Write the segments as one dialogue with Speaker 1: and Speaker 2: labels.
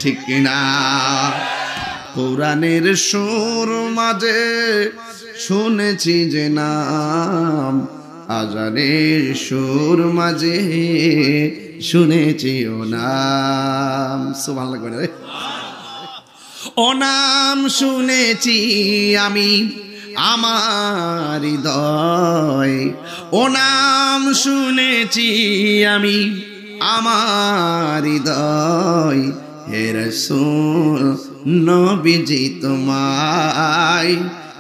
Speaker 1: ঠিক কিনা? কোরআনের সুর মাঝে শুনেছি যে নাম, আজানের সুর মাঝে শুনেছি ও নাম। সুবহানাল্লাহ রে। ও নাম শুনেছি আমি আমার হৃদয়, ও নাম শুনেছি আমি আমার হৃদয়। হে রাসূল নবীজি তোমায়,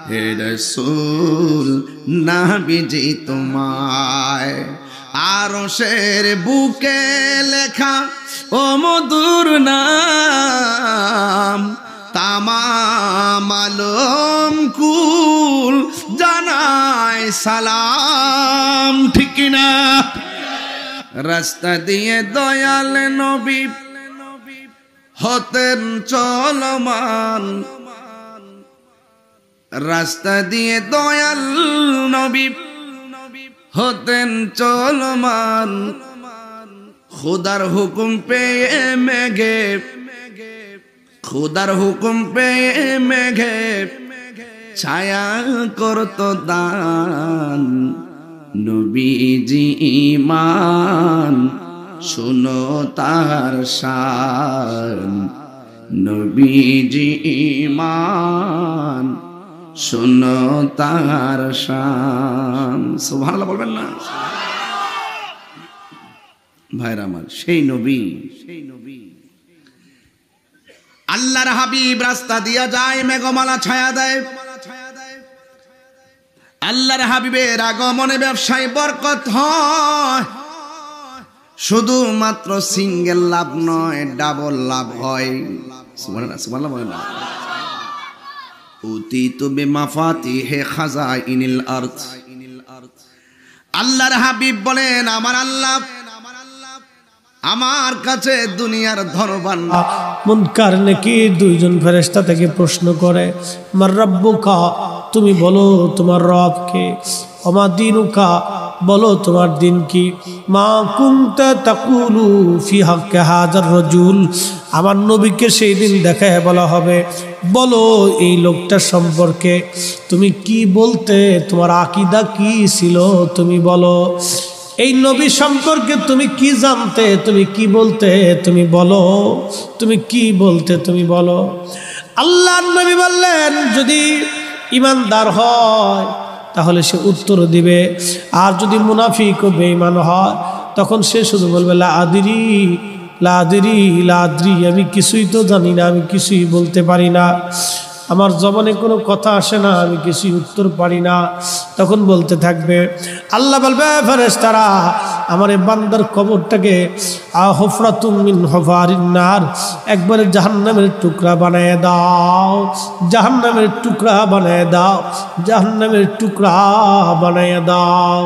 Speaker 1: হে রাসূল নবীজি তোমায়। আরশের বুকে লেখা ও মধুর নাম, তামাম আলম কুল জানায় সালাম। ঠিক না? রাস্তা দিয়ে দয়াল নবী হতেন চলমান, রাস্তা দিয়ে দয়াল নবী হতেন চলমান। খুদার হুকুম পেয়ে মেঘে, খুদার হুকুম পেয়ে মেঘে ছায়া করত দান। নবীজি ঈমান শুনো তার শান, নবীজি ঈমান শুনো তার শান। সুবহানাল্লাহ বলবেন না ভাইরা আমার? সেই নবী, সেই নবী আল্লাহর হাবিব রাস্তা দিয়া যায়, মেঘমালা ছায়া দেয়। আল্লাহর হাবিবের আগমনে ব্যবসায় বরকত হয়। শুধুমাত্র সিঙ্গেল লাভ নয়, ডাবল লাভ হয়। সুবহানাল্লাহ, সুবহানাল্লাহ বলেন না? উতিতু বিমাফাতিহি খাযাইনিল আরদ। আল্লাহর হাবিব বলেন, আমার আল্লাহ আমার কাছে দুনিয়ার ধনবান।
Speaker 2: মুনকার নাকির দুইজন ফেরেশতা থেকে প্রশ্ন করে, মার রাব্বুকা, তুমি বলো তোমার রব কে? ওমা দিনুকা, বলো তোমার দিন কি? মা কুনতা তাকুলু ফি হাক্কি হাযার রাজুল, আমার নবীকে সেই দিন দেখায় বলা হবে, বলো এই লোকটা সম্পর্কে তুমি কি বলতে, তোমার আকীদা কি ছিল তুমি বলো। এই নবী সম্পর্কে তুমি কি জানতে, তুমি কি বলতে, তুমি বলো, তুমি কি বলতে, তুমি বলো। আল্লাহর নবী বললেন, যদি ঈমানদার হয় তাহলে সে উত্তর দিবে, আর যদি মুনাফিক ও বেঈমান হয় তখন সে শুধু বলবে লা আদরি, লা আদরি, লা আদরি, আমি কিছুই তো জানি না, আমি কিছুই বলতে পারি না, আমার জবানে কোনো কথা আসে না, আমি কিছুই উত্তর পারি না। তখন বলতে থাকবে, আল্লাহ বলবে, ফেরেশতারা আমার এই বান্দার কবরটাকে হুফরাতুম মিন হুফারিন নার, একবারে জাহান্নামের টুকরা বানায় দাও, জাহান্নামের টুকরা বানায় দাও, জাহান্নামের টুকরা বানায় দাও।